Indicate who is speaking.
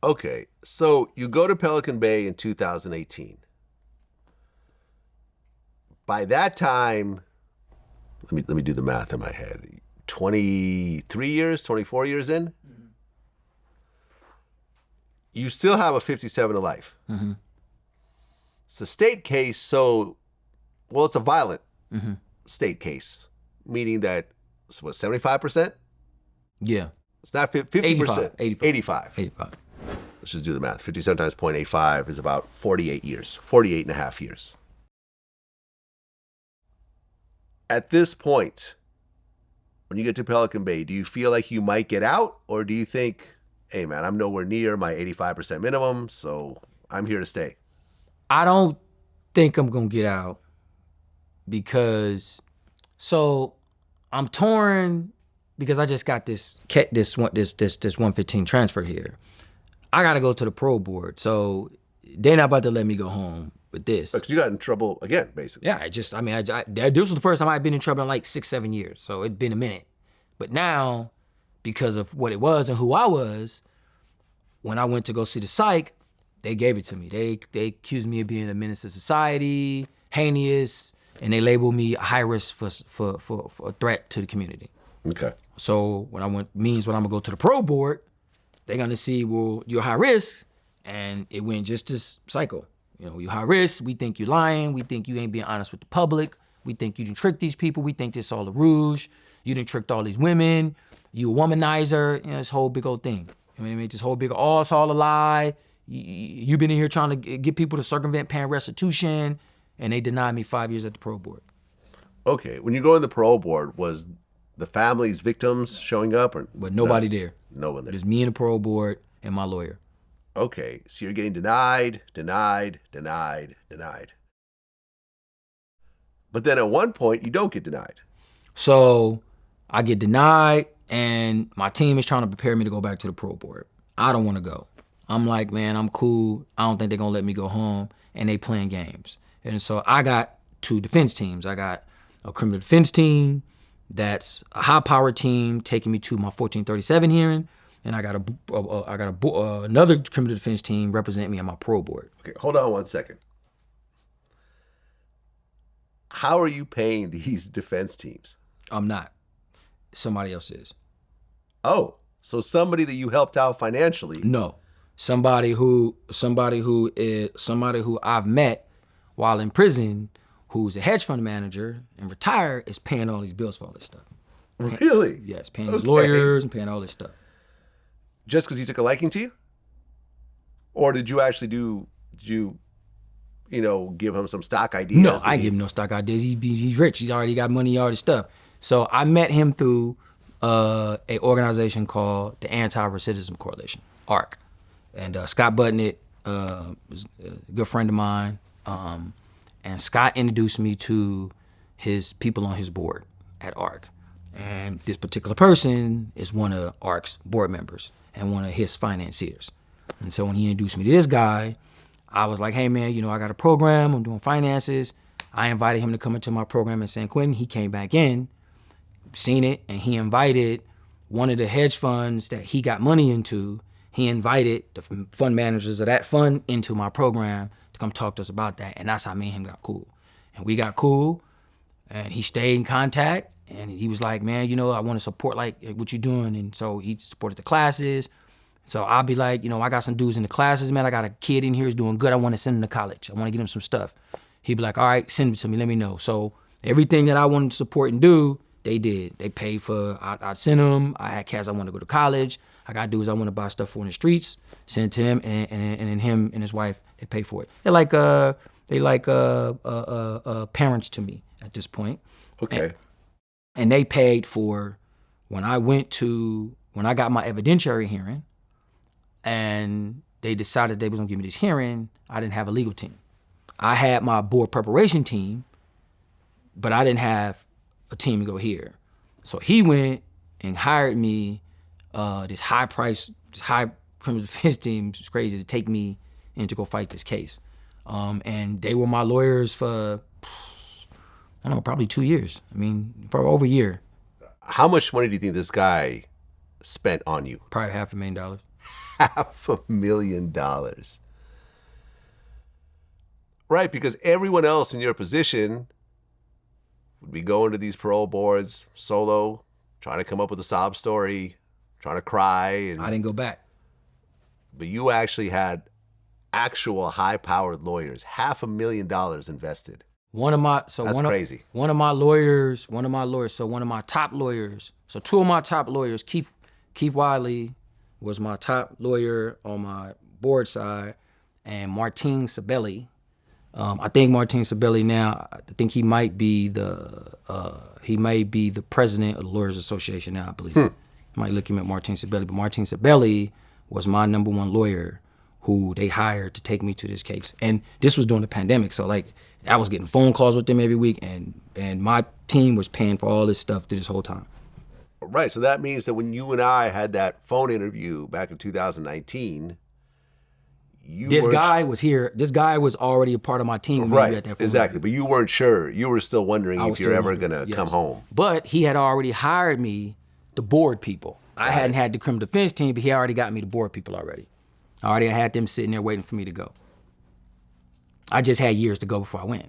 Speaker 1: Okay, so you go to Pelican Bay in 2018. By that time, let me do the math in my head. 23 years, 24 years in, you still have a 57 to life.
Speaker 2: Mm-hmm.
Speaker 1: It's a state case, it's a violent state case, meaning that, it's what, 75%?
Speaker 2: Yeah.
Speaker 1: It's not 50%.
Speaker 2: 85.
Speaker 1: Let's just do the math. 57 times 0.85 is about 48 years, 48 and a half years. At this point, when you get to Pelican Bay, do you feel like you might get out, or do you think, hey man, I'm nowhere near my 85% minimum, so I'm here to stay?
Speaker 2: I don't think I'm gonna get out because, I'm torn because I just got this 115 transfer here. I gotta go to the parole board, so they're not about to let me go home with this.
Speaker 1: Because you got in trouble again, basically.
Speaker 2: Yeah, this was the first time I'd been in trouble in like 6-7 years, so it'd been a minute. But now, because of what it was and who I was, when I went to go see the psych, they gave it to me. They accused me of being a menace to society, heinous, and they labeled me a high risk for a threat to the community.
Speaker 1: Okay.
Speaker 2: So when I'm gonna go to the parole board, they're gonna see, well, you're high risk, and it went just as psycho. You're high risk, we think you're lying, we think you ain't being honest with the public, we think you done tricked these people, we think this all a rouge, you done tricked all these women, you a womanizer, this whole big old thing. This whole big, it's all a lie. You've been in here trying to get people to circumvent paying restitution, and they denied me 5 years at the parole board.
Speaker 1: Okay, when you go in the parole board, was the family's victims showing up?
Speaker 2: But nobody there.
Speaker 1: No one there.
Speaker 2: Just me and the parole board and my lawyer.
Speaker 1: Okay, so you're getting denied. But then at one point, you don't get denied.
Speaker 2: So I get denied, and my team is trying to prepare me to go back to the parole board. I don't want to go. I'm like, man, I'm cool. I don't think they're going to let me go home, and they playing games. And so I got 2 defense teams. I got a criminal defense team that's a high-powered team taking me to my 1437 hearing, and I got another criminal defense team representing me on my parole board.
Speaker 1: Okay, hold on one second. How are you paying these defense teams?
Speaker 2: I'm not. Somebody else is.
Speaker 1: Oh, so somebody that you helped out financially?
Speaker 2: No, somebody who I've met while in prison, who's a hedge fund manager and retired, is paying all these bills for all this stuff.
Speaker 1: Really?
Speaker 2: Yes, paying his lawyers and paying all this stuff.
Speaker 1: Just because he took a liking to you? Or did you actually give him some stock ideas?
Speaker 2: No, I give him no stock ideas. He's rich. He's already got money, all this stuff. So I met him through a organization called the Anti-Recidivism Coalition, ARC. And Scott Butnett was a good friend of mine. And Scott introduced me to his people on his board at ARC. And this particular person is one of ARC's board members and one of his financiers. And so when he introduced me to this guy, I was like, hey man, I got a program, I'm doing finances. I invited him to come into my program in San Quentin. He came back in, seen it, and he invited one of the hedge funds that he got money into. He invited the fund managers of that fund into my program to come talk to us about that. And that's how me and him got cool. And we got cool, and he stayed in contact. And he was like, man, I want to support like what you're doing. And so he supported the classes. So I'll be like, I got some dudes in the classes, man. I got a kid in here who's doing good. I want to send him to college. I want to get him some stuff. He'd be like, all right, send it to me. Let me know. So everything that I wanted to support and do, they did. They paid for, I'd send them. I had cats I want to go to college. I got dudes I want to buy stuff for in the streets, send it to them, and then him and his wife, they pay for it. They're like parents to me at this point.
Speaker 1: Okay.
Speaker 2: And they paid for when I got my evidentiary hearing, and they decided they was gonna give me this hearing, I didn't have a legal team. I had my board preparation team, but I didn't have a team to go here. So he went and hired me this high criminal defense team, it's crazy, to take me in to go fight this case. And they were my lawyers for, I don't know, probably 2 years. Probably over a year.
Speaker 1: How much money do you think this guy spent on you?
Speaker 2: Probably $500,000.
Speaker 1: $500,000. Right, because everyone else in your position would be going to these parole boards solo, trying to come up with a sob story, trying to cry. And
Speaker 2: I didn't go back.
Speaker 1: But you actually had actual high-powered lawyers, $500,000 invested. That's crazy.
Speaker 2: One of my lawyers, so one of my top lawyers, so two of my top lawyers, Keith Wiley was my top lawyer on my board side, and Martin Sabelli. I think Martin Sabelli now, I think he might be the president of the Lawyers Association now, I believe. I might look him at Martin Sabelli, but Martin Sabelli was my number one lawyer who they hired to take me to this case. And this was during the pandemic, so like I was getting phone calls with them every week, and my team was paying for all this stuff through this whole time.
Speaker 1: Right, so that means that when you and I had that phone interview back in 2019,
Speaker 2: This guy was here. This guy was already a part of my team. When we
Speaker 1: Right,
Speaker 2: had that phone
Speaker 1: exactly.
Speaker 2: interview.
Speaker 1: But you weren't sure. You were still wondering
Speaker 2: I
Speaker 1: if
Speaker 2: was
Speaker 1: you're
Speaker 2: still
Speaker 1: ever
Speaker 2: wondering,
Speaker 1: going to
Speaker 2: yes.
Speaker 1: come home.
Speaker 2: But he had already hired me to board people. I hadn't had the criminal defense team, but he already got me to board people already. I already had them sitting there waiting for me to go. I just had years to go before I went.